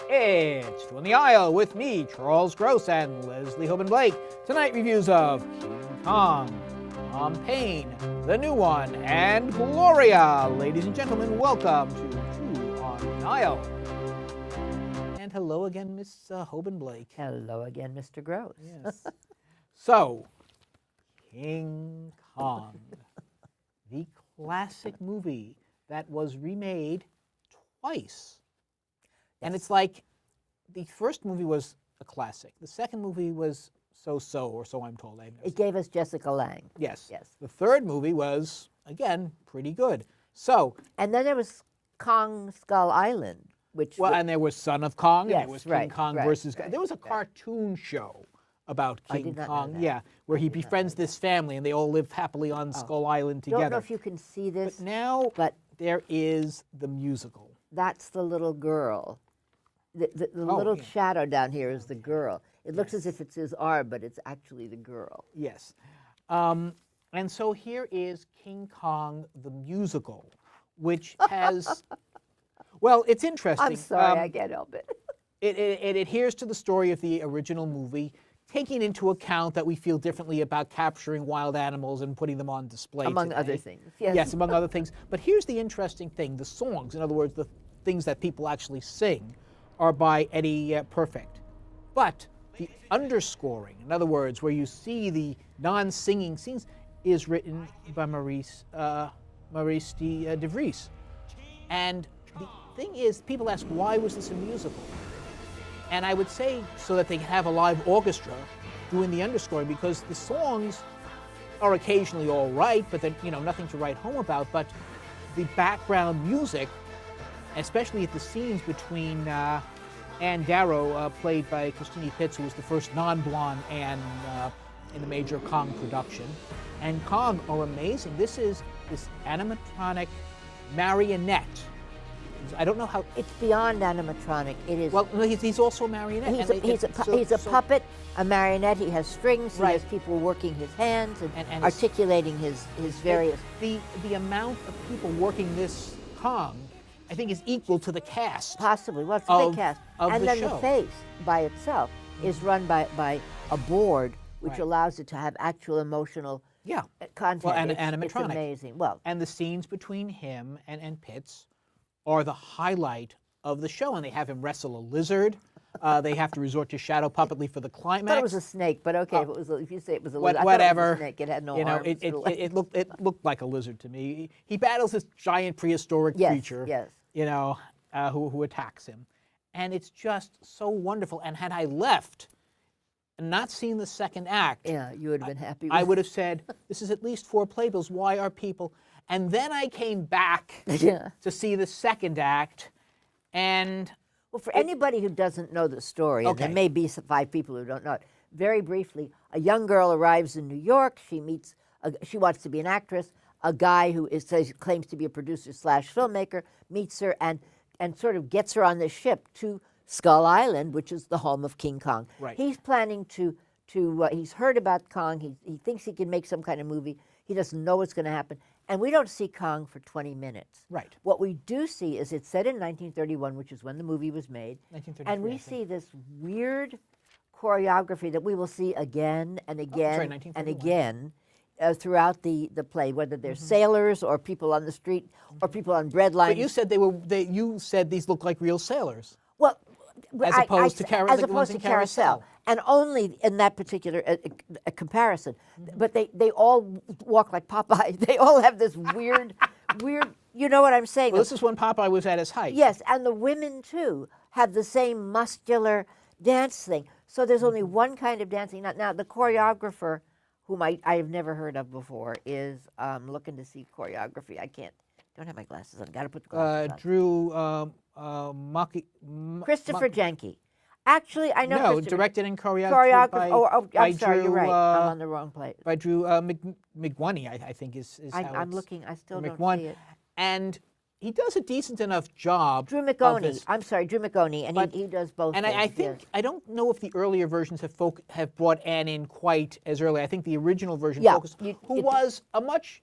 It's Two on the Aisle with me, Charles Gross, and Leslie Hoban Blake. Tonight, reviews of King Kong, THOM PAIN, the new one, and Gloria. Ladies and gentlemen, welcome to Two on the Aisle. And hello again, Miss Hoban Blake. Hello again, Mr. Gross. Yes. So, King Kong, the classic movie that was remade twice. And it's like the first movie was a classic. The second movie was so-so, or so I'm told. It gave us Jessica Lange. Yes. Yes. The third movie was, again, pretty good. So. And then there was Kong Skull Island, which. Well, and there was Son of Kong, yes, and there was King Kong versus. There was a cartoon show about King Kong, yeah, where he befriends this family, and they all live happily on Skull Island together. I don't know if you can see this. But now, there is the musical. That's the little girl. The little shadow down here is the girl. It looks as if it's his arm, but it's actually the girl. Yes. And so here is King Kong the musical, which has, well, it's interesting. I'm sorry, I can't help it. It adheres to the story of the original movie, taking into account that we feel differently about capturing wild animals and putting them on display Among today. other things. Yes. Yes, among other things. But here's the interesting thing. The songs, in other words, the things that people actually sing, are by Eddie Perfect. But the underscoring, in other words, where you see the non-singing scenes, is written by Maurice de Vries. And the thing is, people ask, why was this a musical? And I would say so that they can have a live orchestra doing the underscoring, because the songs are occasionally all right, but they're, nothing to write home about. But the background music, especially at the scenes between Ann Darrow, played by Christine Pitts, who was the first non-blonde Ann in the major Kong production, and Kong are amazing. This is this animatronic marionette. I don't know how. It's beyond animatronic. It is. Well, no, he's also a marionette. He's a puppet, a marionette. He has strings. He has people working his hands and articulating his various. The amount of people working this Kong, I think, is equal to the cast. Possibly. Well, it's a big cast. And then the face by itself is run by a board, which allows it to have actual emotional content. Well, and animatronic. It's amazing. Well, and the scenes between him and Pitts are the highlight of the show. And they have him wrestle a lizard. They have to resort to shadow puppetry for the climax. I thought it was a snake, but okay, if you say it was a lizard, whatever. I thought it was a snake. It had no arms. It looked like a lizard to me. He battles this giant prehistoric creature. Yes. Who attacks him. And it's just so wonderful. And had I left and not seen the second act, you would have been happy. I would have said, this is at least 4 playbills. Why are people... And then I came back to see the second act, and... Well, for anybody who doesn't know the story, and there may be 5 people who don't know it, very briefly, a young girl arrives in New York. She meets, she wants to be an actress. A guy who claims to be a producer / filmmaker meets her and sort of gets her on the ship to Skull Island, which is the home of King Kong. Right. He's planning to he's heard about Kong. He thinks he can make some kind of movie. He doesn't know what's going to happen. And we don't see Kong for 20 minutes. Right. What we do see is it's set in 1931, which is when the movie was made. 1933, and we see this weird choreography that we will see again and again and again throughout the play, whether they're sailors or people on the street or people on bread lines. But you said you said these look like real sailors. Well, as opposed to Carousel. And only in that particular comparison. But they all walk like Popeye. They all have this weird, you know what I'm saying? Well, this is when Popeye was at his height. Yes, and the women, too, have the same muscular dance thing. So there's only one kind of dancing. Now the choreographer, whom I have never heard of before, is looking to see choreography. Don't have my glasses on. Got to put the glasses on. Drew Christopher Jenke. Actually, I know. No, directed and choreographed by I'm sorry, Drew, you're right. I'm on the wrong place. By Drew McGuiney, I think is how I'm looking. I still don't see it. And he does a decent enough job. Drew McGoney. I'm sorry, Drew McGoney, and he does both. And I think I don't know if the earlier versions have brought Anne in quite as early. I think the original version who was a much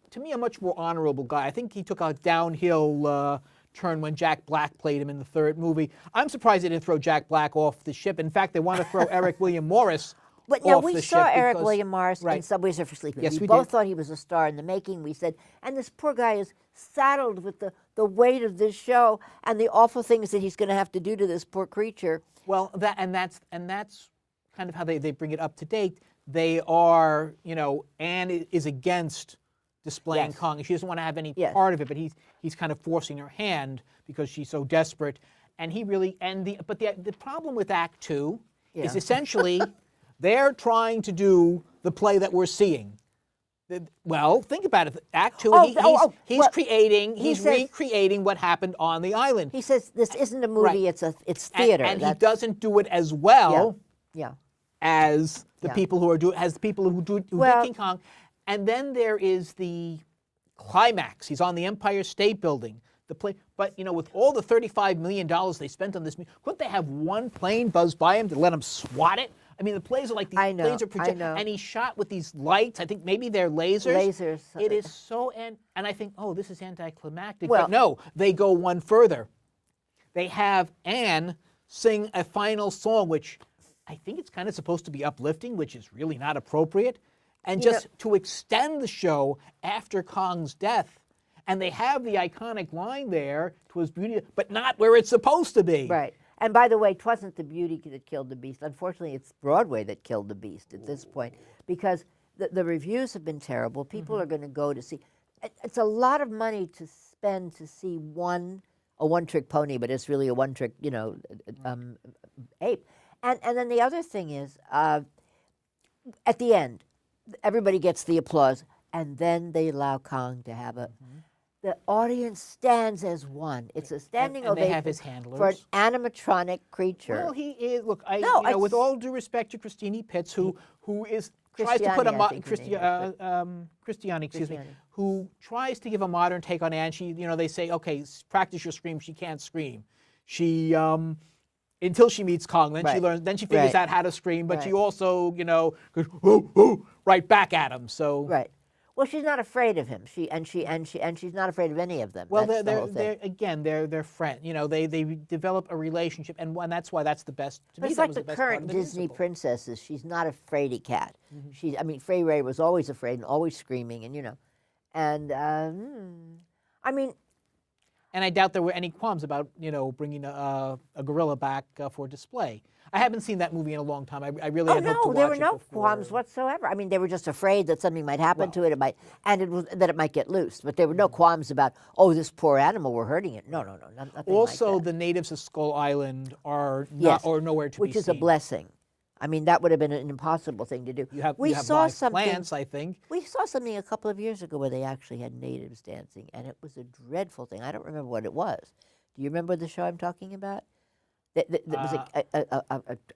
more honorable guy. I think he took a downhill turn when Jack Black played him in the third movie. I'm surprised they didn't throw Jack Black off the ship. In fact, they want to throw Eric William Morris But now off we the saw ship Eric because- William Morris in right. Subway Surfer Sleeping. Yes, we both did. thought he was a star in the making. We said, and this poor guy is saddled with the weight of this show and the awful things that he's going to have to do to this poor creature. Well, that's kind of how they bring it up to date. They are, Anne is against displaying Yes. Kong. She doesn't want to have any Yes. part of it, but he's kind of forcing her hand because she's so desperate. And he really but the problem with Act Two is Yeah. essentially they're trying to do the play that we're seeing. Well, think about it. Act Two, he's recreating what happened on the island. He says this isn't a movie; Right. it's theater. And he doesn't do it as well Yeah. as the Yeah. people who did King Kong. And then there is the climax. He's on the Empire State Building. The plane, but with all the $35 million they spent on this, couldn't they have one plane buzz by him to let him swat it? I mean, the planes are like these planes are projected, and he's shot with these lights. I think maybe they're lasers. Lasers. It is so, and I think, oh, this is anticlimactic. Well- but no, they go one further. They have Anne sing a final song, which I think it's kind of supposed to be uplifting, which is really not appropriate, and just to extend the show after Kong's death. And they have the iconic line there, "'Twas beauty, but not where it's supposed to be." Right. And by the way, 'twasn't the beauty that killed the beast. Unfortunately, it's Broadway that killed the beast at this point because the reviews have been terrible. People are going to go to see. It's a lot of money to spend to see a one-trick pony, but it's really a one-trick, ape. And then the other thing is, at the end, everybody gets the applause, and then they allow Kong to have a. The audience stands as one. It's a standing and they ovation have his handlers. for an animatronic creature. Well, he is. Look, No, with all due respect to Christine Pitts, who tries to put Christiani, I think her name Christiani, excuse me, Christiani. who tries to give a modern take on Anne. She, they say, okay, practice your scream. She can't scream. She until she meets Kong, then she Right. learns. Then she figures Right. out how to scream, but she Right. also, goes whoo, whoo, right back at him. So Right. Well, she's not afraid of him. She's not afraid of any of them. well, That's the whole they're thing. again, they're friends. They develop a relationship, and that's why that's the best. To But me, it's that like was the best part current of the Disney musical. princesses. She's not a fraidy cat. Fay Ray was always afraid and always screaming, and I mean, And I doubt there were any qualms about, bringing a gorilla back for display. I haven't seen that movie in a long time. I really oh had hoped to no, watch there were it no before. qualms whatsoever. I mean, they were just afraid that something might happen to it, that it might get loose. But there were no qualms about, oh, this poor animal, we're hurting it. No, nothing Also, like that. the natives of Skull Island are Yes, nowhere to be which is a seen. blessing. I mean, that would have been an impossible thing to do. You have we live something. plants, I think. We saw something a couple of years ago where they actually had natives dancing, and it was a dreadful thing. I don't remember what it was. Do you remember the show I'm talking about? That was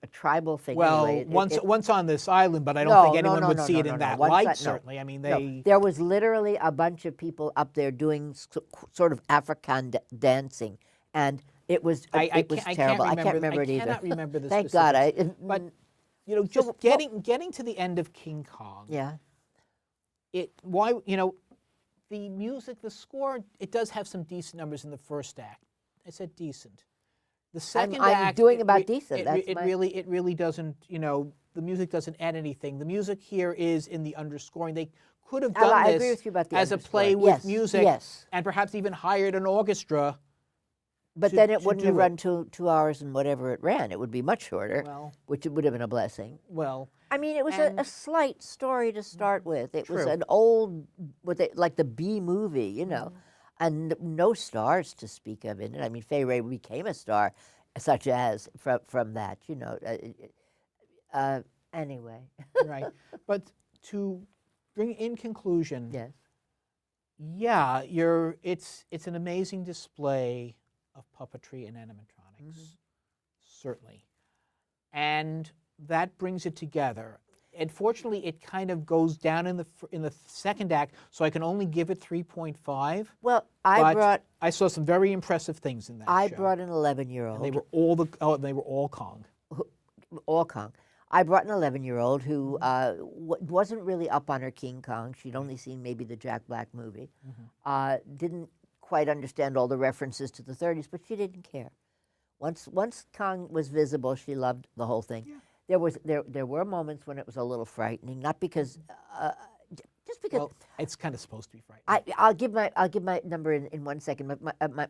a tribal thing. Well, anyway. once on this island, but I don't think anyone would see it in that Once light. no. Certainly, I mean No, there was literally a bunch of people up there doing sort of African dancing, and it was terrible. I can't remember it either. I cannot remember the Thank God. specifics. But just getting to the end of King Kong. Yeah. The music, the score, it does have some decent numbers in the first act. I said decent. The second I'm act, doing about decent. It really doesn't. The music doesn't add anything. The music here is in the underscoring. They could have done I this agree with you about the as a play underscoring. with Yes, music, yes. and perhaps even hired an orchestra. But to- then it to wouldn't do have it. run 2 hours and whatever it ran. It would be much shorter, Well- which would have been a blessing. Well, I mean, it was And- a slight story to start with. It was True. an old, like the B movie, and no stars to speak of in it. I mean, Fay Ray became a star, such as from that, Anyway, right. But to bring in conclusion, yes. yeah, it's an amazing display of puppetry and animatronics, certainly, and that brings it together. Unfortunately, it kind of goes down in the second act, so I can only give it 3.5. Well, But I saw some very impressive things in that I show. brought an 11-year-old. And they were all Kong. all Kong. I brought an 11-year-old who wasn't really up on her King Kong. She'd only seen maybe the Jack Black movie. Didn't quite understand all the references to the 30s, but she didn't care. Once Kong was visible, she loved the whole thing. Yeah. There were moments when it was a little frightening, not because just because. Well, it's kind of supposed to be frightening. I'll give my number in 1 second.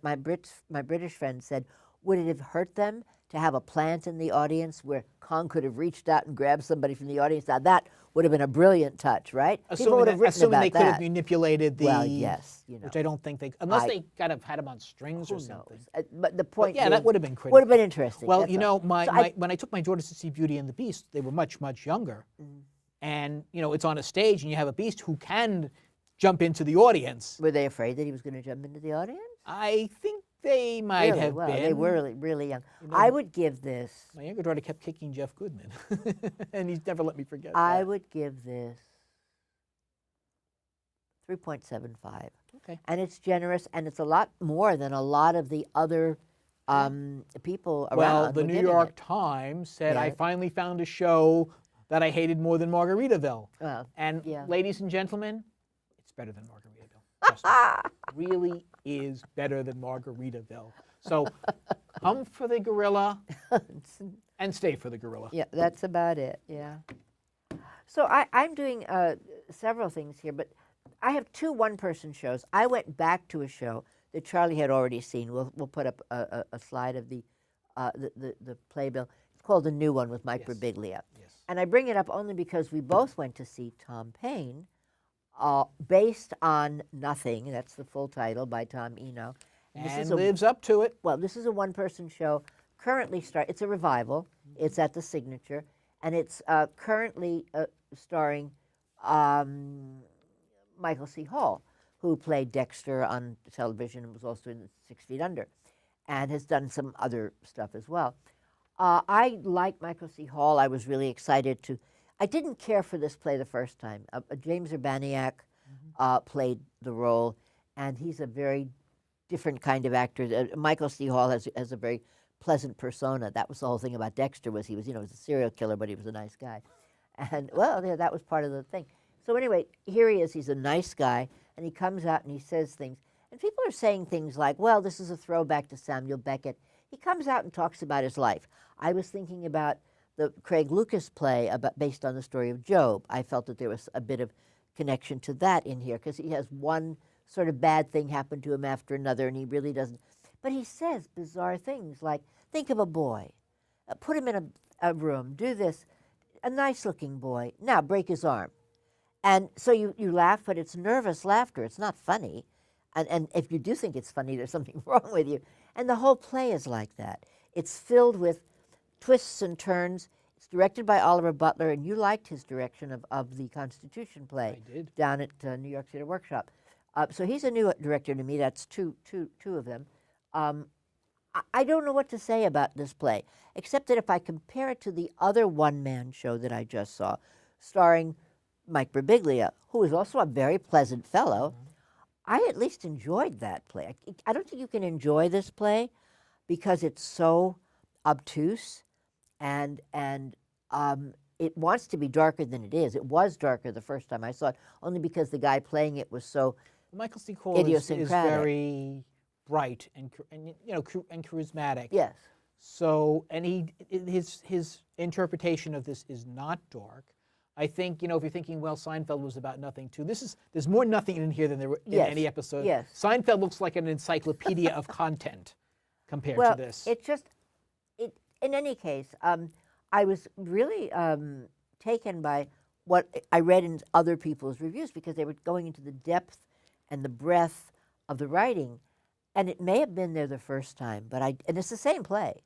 My British friend said, would it have hurt them to have a plant in the audience where Kong could have reached out and grabbed somebody from the audience? Now that would have been a brilliant touch, right? People would have written assuming about they could have manipulated the. Well, yes, which I don't think they, unless they kind of had him on strings or something. But the point, yeah, that would have been critical. Would have been interesting. Well, you know, when I took my daughters to see Beauty and the Beast, they were much younger, and you know, it's on a stage, and you have a beast who can jump into the audience. Were they afraid that he was going to jump into the audience? I think they might have been. They were really young. You know, I would give this. My younger daughter kept kicking Jeff Goodman, and he's never let me forget I that. would give this 3.75. Okay. And it's generous, and it's a lot more than a lot of the other people around. Well, the New York Times said, I finally found a show that I hated more than Margaritaville. And ladies and gentlemen, it's better than Margaritaville. Trust me. It really is better than Margaritaville. So come for the gorilla and stay for the gorilla. Yeah, that's about it, yeah. So I'm doing several things here, but I have 2 one-person shows. I went back to a show that Charlie had already seen. We'll put up a slide of the playbill. It's called The New One with Mike Birbiglia. Yes. And I bring it up only because we both went to see Thom Pain, based on Nothing. That's the full title by Tom Eno. And lives up to it. Well, this is a one-person show. Currently, it's a revival. It's at the Signature, and it's currently starring Michael C. Hall, who played Dexter on television and was also in 6 Feet Under, and has done some other stuff as well. I like Michael C. Hall. I was really excited to. I didn't care for this play the first time. James Urbaniak played the role, and he's a very different kind of actor. Michael C. Hall has a very pleasant persona. That was the whole thing about Dexter, was he was a serial killer, but he was a nice guy. And, well, yeah, that was part of the thing. So anyway, here he is. He's a nice guy, and he comes out and he says things. And people are saying things like, well, this is a throwback to Samuel Beckett. He comes out and talks about his life. I was thinking about the Craig Lucas play based on the story of Job. I felt that there was a bit of connection to that in here, because he has one sort of bad thing happen to him after another, and he really doesn't. But he says bizarre things like, think of a boy, put him in a room, do this, a nice-looking boy, now break his arm. And so you laugh, but it's nervous laughter. It's not funny. And if you do think it's funny, there's something wrong with you. And the whole play is like that. It's filled with twists and turns. It's directed by Oliver Butler, and you liked his direction of the Constitution play. I did. Down at New York Theatre Workshop. So he's a new director to me. That's two of them. I don't know what to say about this play, except that if I compare it to the other one-man show that I just saw, starring Mike Birbiglia, who is also a very pleasant fellow, I at least enjoyed that play. I don't think you can enjoy this play because it's so obtuse, and it wants to be darker than it is. It was darker the first time I saw it, only because the guy playing it was so Michael C. Hall is very bright and charismatic. Yes. So, and his interpretation of this is not dark. I think, if you're thinking, well, Seinfeld was about nothing too. There's more nothing in here than there were in any episode. Yes. Seinfeld looks like an encyclopedia of content compared to this. Well, in any case, I was really taken by what I read in other people's reviews, because they were going into the depth and the breadth of the writing. And it may have been there the first time, and it's the same play,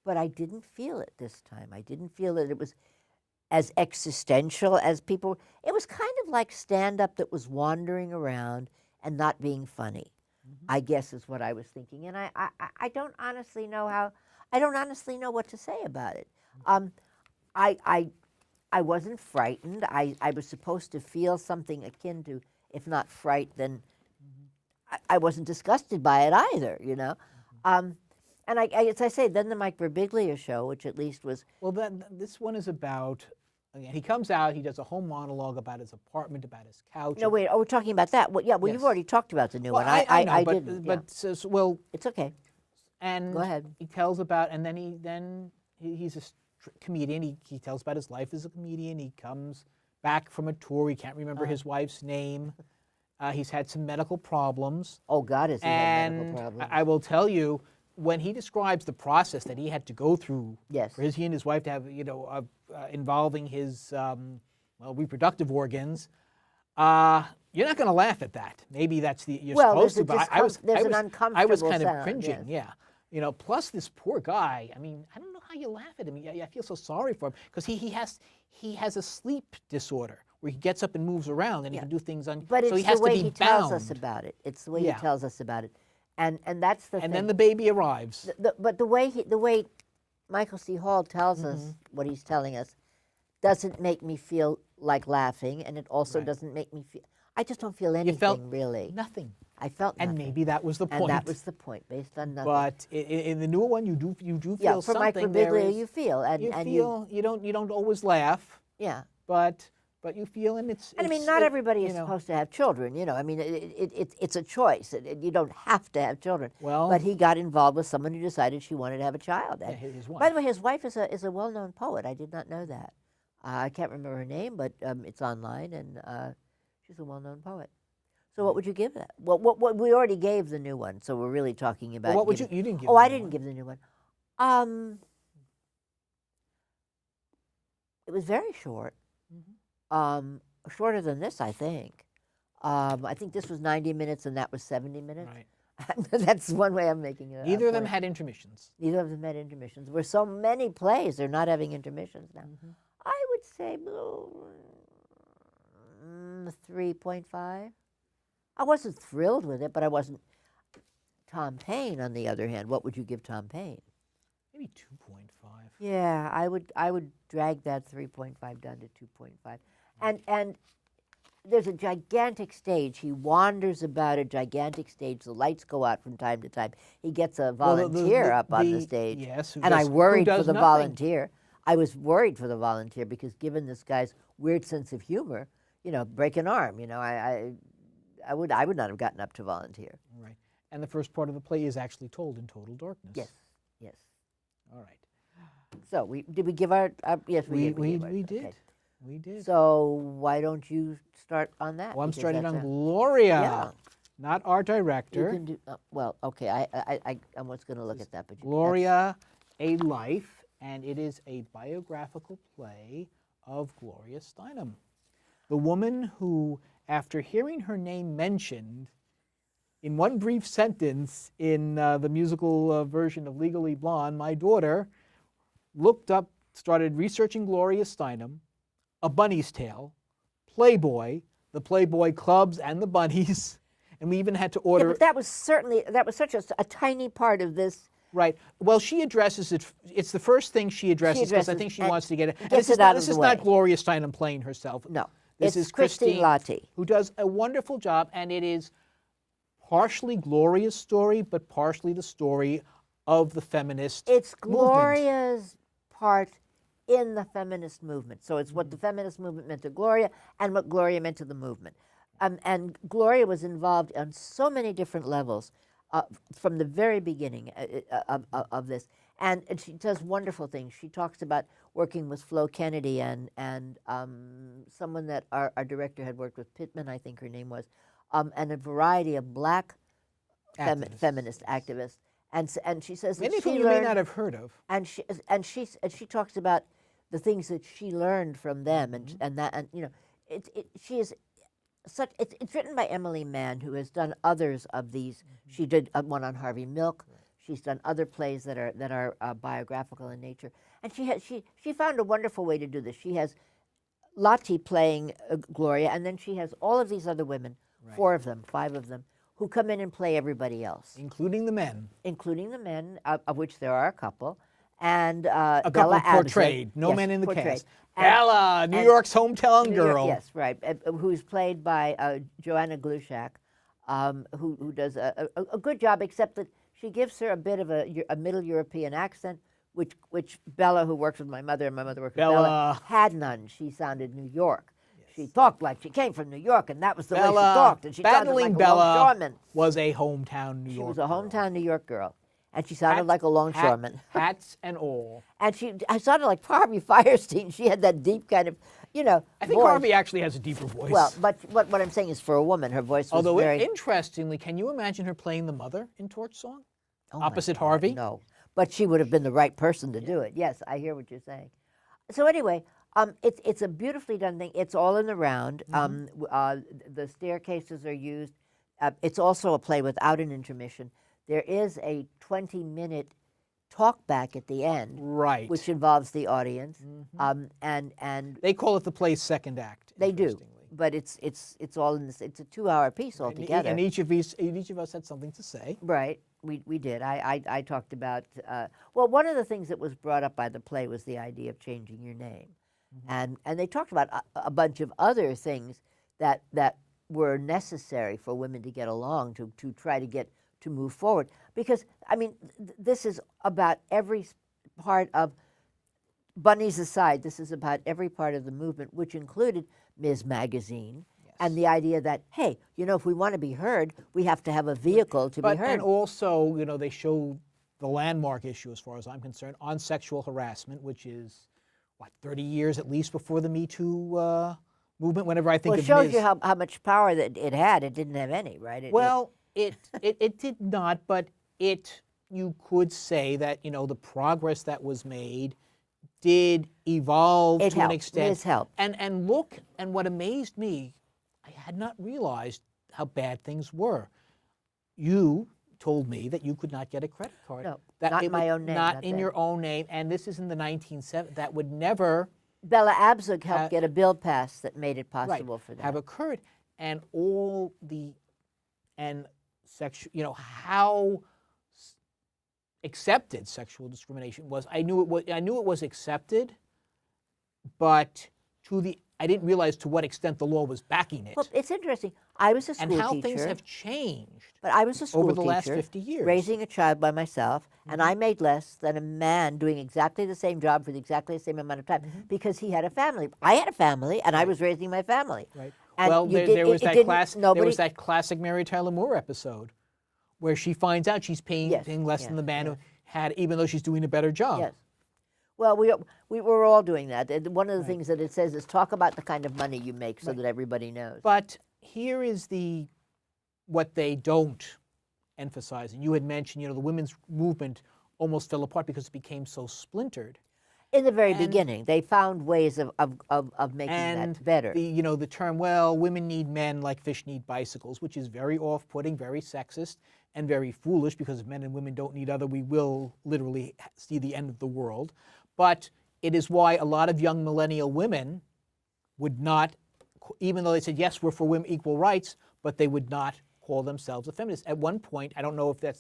but I didn't feel it this time. I didn't feel that it was as existential as people. It was kind of like stand-up that was wandering around and not being funny, I guess is what I was thinking. And I don't honestly know what to say about it. I wasn't frightened. I was supposed to feel something akin to, if not fright, then I wasn't disgusted by it either, And as I say, then the Mike Birbiglia show, which at least was... Well, this one is about again, he comes out, he does a whole monologue about his apartment, about his couch. No, wait. Oh, we're talking about that. Well, yeah. Well, you've Yes. already talked about the new Well, one. I know, I but didn't. well, It's okay. and Go ahead. he tells about, and then he's a comedian. He tells about his life as a comedian. He comes back from a tour. He can't remember his wife's name. He's had some medical problems. Oh God, has he had medical And problems? I will tell you, when he describes the process that he had to go through Yes. for he and his wife to have, involving his reproductive organs, you're not going to laugh at that. Maybe that's you're supposed to, but I was uncomfortable kind of sound, cringing. yes. Yeah. Plus this poor guy. I mean, I don't know how you laugh at him. I feel so sorry for him because he has a sleep disorder where he gets up and moves around and he can do things on. But so it's he has the way to be he tells us bound. about it. It's the way he tells us about it, and that's the thing. And then the baby arrives. But the way Michael C. Hall tells us what he's telling us doesn't make me feel like laughing, and it also doesn't make me feel. I just don't feel anything, You felt really. nothing. I felt nothing. And maybe that was the point. And that was the point, based on nothing. But in the newer one, you do feel yeah, for something. Mike Birbiglia, you feel, you don't always laugh. Yeah. But you feel, and it's. And I mean, not everybody is supposed to have children. I mean, it's a choice. You don't have to have children. Well, but he got involved with someone who decided she wanted to have a child. Yeah, his wife. By the way, his wife is a well-known poet. I did not know that. I can't remember her name, but it's online, and she's a well-known poet. So what would you give that? Well, what we already gave the new one, so we're really talking about. Well, what would you didn't give? Oh, I didn't give the new one. It was very short. Shorter than this, I think. I think this was 90 minutes and that was 70 minutes. Right. That's one way I'm making it. Neither of them had intermissions. Neither of them had intermissions. There were so many plays, they're not having intermissions now. I would say 3.5. I wasn't thrilled with it, but I wasn't. Tom Paine, on the other hand, what would you give Tom Paine? Maybe 2.5. Yeah, I would drag that 3.5 down to 2.5. And there's a gigantic stage. He wanders about a gigantic stage. The lights go out from time to time. He gets a volunteer up on the stage. Yes, and I worried for the volunteer. I was worried for the volunteer because given this guy's weird sense of humor, break an arm, I would not have gotten up to volunteer. Right. And the first part of the play is actually told in total darkness. Yes. Yes. All right. So did we give our yes, we did. We did. Okay. We did. So why don't you start on that? Well, I'm because starting that's on Gloria, Yeah. not our director. You can do, well, okay, I was going to look at that, but Gloria, A Life, and it is a biographical play of Gloria Steinem, the woman who, after hearing her name mentioned in one brief sentence in the musical version of Legally Blonde, my daughter looked up, started researching Gloria Steinem, A Bunny's Tale, Playboy, the Playboy clubs and the bunnies, and we even had to order. Yeah, but that was such a tiny part of this. Right. Well, she addresses it. It's the first thing she addresses because I think she wants to get it. This is not Gloria Steinem playing herself. No, this is Christine Lahti, who does a wonderful job, and it is partially Gloria's story, but partially the story of the feminist movement. It's Gloria's part in the feminist movement. So it's what the feminist movement meant to Gloria and what Gloria meant to the movement. And Gloria was involved on so many different levels from the very beginning of this. And she does wonderful things. She talks about working with Flo Kennedy and someone that our director had worked with, Pittman, I think her name was, and a variety of black feminist activists. And she says many that she of whom you may not have heard of. And she talks about the things that she learned from them, and she is such. It's written by Emily Mann, who has done others of these. She did one on Harvey Milk. She's done other plays that are biographical in nature, and she found a wonderful way to do this. She has Lahti playing Gloria, and then she has all of these other women, 4 of them, 5 of them, who come in and play everybody else. Including the men. Including the men, of which there are a couple. And a couple Bella portrayed, no yes, men in the portrayed. cast. Bella, New York's hometown girl. Yes, right, who's played by Joanna Glushak, who does a good job, except that she gives her a bit of a Middle European accent, which Bella, who worked with my mother, and my mother worked with Bella. Bella, had none. She sounded New York. She talked like she came from New York, and that was the way she Bella, talked. And she sounded like a Bella longshoreman. was a hometown New She York was a girl. hometown New York girl, and she sounded like a longshoreman. Hats and all. And I sounded like Harvey Firestein. She had that deep kind of, I think voice. Harvey actually has a deeper voice. Well, but what I'm saying is, for a woman, her voice was Although, very. interestingly, can you imagine her playing the mother in Torch Song? Oh my Opposite God, Harvey? No, but she would have been the right person to do it. Yes, I hear what you're saying. So anyway, it's a beautifully done thing. It's all in the round. The staircases are used. It's also a play without an intermission. There is a 20-minute talk back at the end, Right. which involves the audience, and They call it the play's second act. they do. interestingly. But it's all in this. It's a 2-hour piece altogether. And each of us had something to say. Right, we did. I talked about, well, one of the things that was brought up by the play was the idea of changing your name. And they talked about a bunch of other things that were necessary for women to get along, to try to move forward. Because, I mean, this is about every part of, bunnies aside, this is about every part of the movement, which included Ms. Magazine, and the idea that, hey, if we want to be heard, we have to have a vehicle to be heard. And also, they show the landmark issue, as far as I'm concerned, on sexual harassment, which is, 30 years at least before the Me Too movement, whenever I think well, of it shows Ms. you how much power that it had. It didn't have any, right? It did not, but you could say that, the progress that was made did evolve to an extent. It helped. And look, and what amazed me, I had not realized how bad things were. You told me that you could not get a credit card. No, that not in my own name. Not in your own name, and this is in the 1970s. That would never... Bella Abzug helped get a bill passed that made it possible for that. Have occurred, and all the... and sexual, how accepted sexual discrimination was. I knew it was accepted, but I didn't realize to what extent the law was backing it. Well, it's interesting. I was a school teacher. And how things have changed. But I was a school over the teacher, last 50 years. Raising a child by myself, and I made less than a man doing exactly the same job for exactly the same amount of time because he had a family. I had a family, and I was raising my family. Right. And well, there was that classic Mary Tyler Moore episode where she finds out she's paying less than the man who had, even though she's doing a better job. Yes. Well, we were all doing that. And one of the things that it says is talk about the kind of money you make so that everybody knows. But here is what they don't emphasize. And you had mentioned, the women's movement almost fell apart because it became so splintered. In the very beginning, they found ways of making that better. The term, well, women need men like fish need bicycles, which is very off-putting, very sexist, and very foolish, because if men and women don't need other, we will literally see the end of the world. But it is why a lot of young millennial women would not, even though they said, yes, we're for women equal rights, but they would not call themselves a feminist. At one point, I don't know if that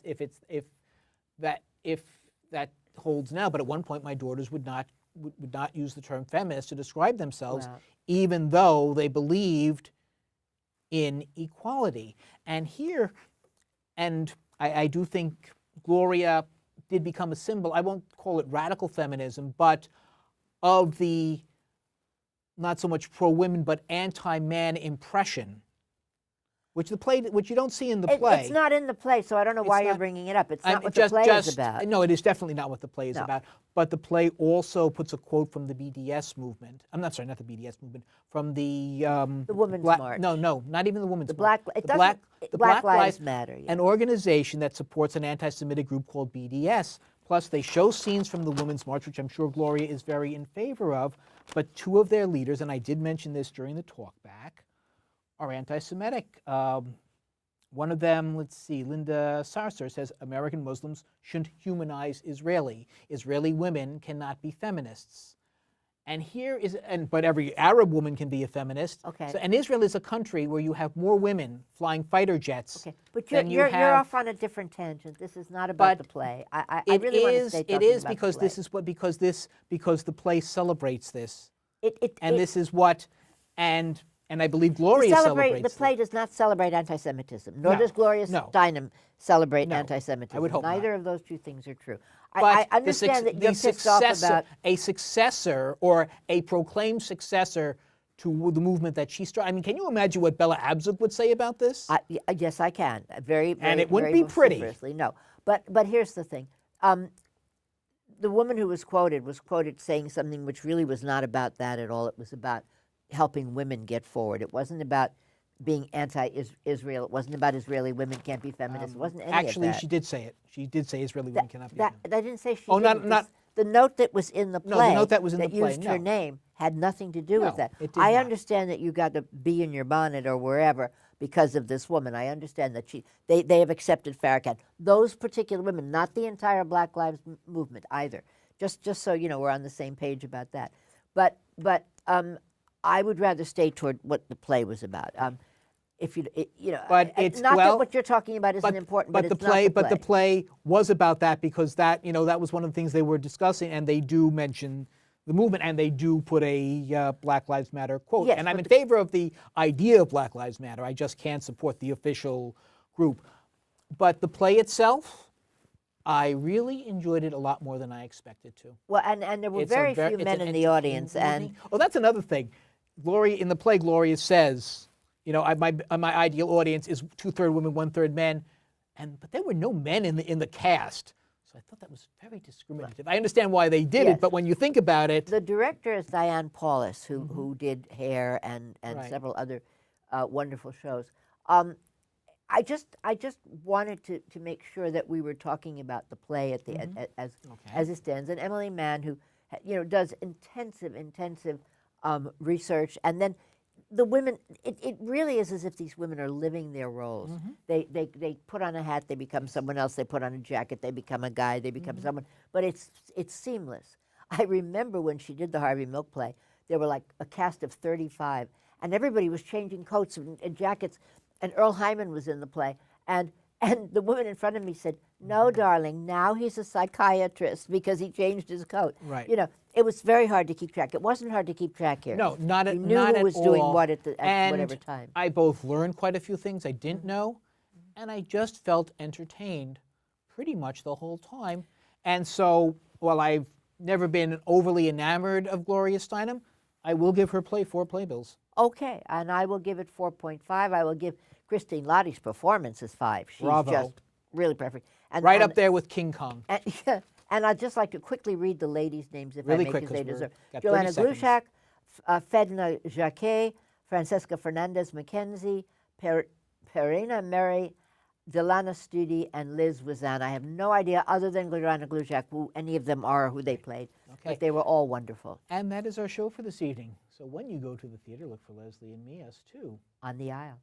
holds now, but at one point my daughters would not use the term feminist to describe themselves, even though they believed in equality. And here, and I do think Gloria did become a symbol, I won't call it radical feminism, but of the not so much pro-women but anti-man impression, which you don't see in the play. It's not in the play, so I don't know why you're bringing it up. It's not what the play is about. No, it is definitely not what the play is about. But the play also puts a quote from the BDS movement. I'm not sorry, not the BDS movement. From the Women's March. No, not even the Women's March. Black Lives Matter. Yeah. An organization that supports an anti-Semitic group called BDS. Plus, they show scenes from the Women's March, which I'm sure Gloria is very in favor of. But two of their leaders, and I did mention this during the talkback, are anti-Semitic. One of them, let's see, Linda Sarsour says American Muslims shouldn't humanize Israeli. Israeli women cannot be feminists. And but every Arab woman can be a feminist. Okay. And Israel is a country where you have more women flying fighter jets. Okay, but you're off on a different tangent. This is not about the play. I really want to stay talking about the play. It is because the play celebrates this. This is what and I believe Gloria celebrates the play does not celebrate anti-Semitism, nor does Gloria Steinem celebrate anti-Semitism. I would hope Neither not. of those two things are true. I understand that you're pissed off about a successor or a proclaimed successor to the movement that she started. I mean, can you imagine what Bella Abzug would say about this? Yes, I can. Very, and it wouldn't very be pretty. vociferously. No, but here's the thing. The woman who was quoted saying something which really was not about that at all. It was about helping women get forward. It wasn't about being anti-Israel. It wasn't about Israeli women can't be feminists. It wasn't any of that. Actually, she did say it. She did say Israeli women cannot be feminists. I didn't say she Oh, didn't. not the note that was in the play. No, the note that was in the play, used her name had nothing to do No, with that. it did I not. understand that you got to be in your bonnet or wherever because of this woman. I understand that they have accepted Farrakhan. Those particular women, not the entire Black Lives Movement either. Just so you know, we're on the same page about that. But I would rather stay toward what the play was about. If you know, but it's not that what you're talking about isn't important, but it's not the play. But the play was about that because that was one of the things they were discussing, and they do mention the movement, and they do put a Black Lives Matter quote. Yes, and I'm in favor of the idea of Black Lives Matter. I just can't support the official group. But the play itself, I really enjoyed it a lot more than I expected to. Well, and there were very few men in the audience, and that's another thing. In the play, Gloria says, my ideal audience is 2/3 women, 1/3 men, but there were no men in the cast. So I thought that was very discriminative. I understand why they did it, but when you think about it, the director is Diane Paulus, who did Hair and several other wonderful shows. I just wanted to make sure that we were talking about the play as it stands. And Emily Mann, who does intensive research, and then the women. It really is as if these women are living their roles. They put on a hat, they become someone else. They put on a jacket, they become a guy. They become someone. But it's seamless. I remember when she did the Harvey Milk play, there were like a cast of 35, and everybody was changing coats and jackets. And Earl Hyman was in the play, and the woman in front of me said, "No, darling, now he's a psychiatrist because he changed his coat." Right. It was very hard to keep track. It wasn't hard to keep track here. No, not at all. You knew who was doing what at whatever time. I both learned quite a few things I didn't know, and I just felt entertained pretty much the whole time. And so, while I've never been overly enamored of Gloria Steinem, I will give her 4 playbills. Okay, and I will give it 4.5. I will give Christine Lottie's performance as 5. She's Bravo. just really perfect. And up there with King Kong. And I'd just like to quickly read the ladies' names, if really I may, quick, because they deserve. got Joanna 30 seconds. Glushak, Fedna Jacquet, Francesca Fernandez McKenzie, Perina Mary, Delana Studi, and Liz Wazan. I have no idea, other than Joanna Glushak, who any of them are, who they played. Okay. But they were all wonderful. And that is our show for this evening. So when you go to the theater, look for Leslie and me, us too. On the aisle.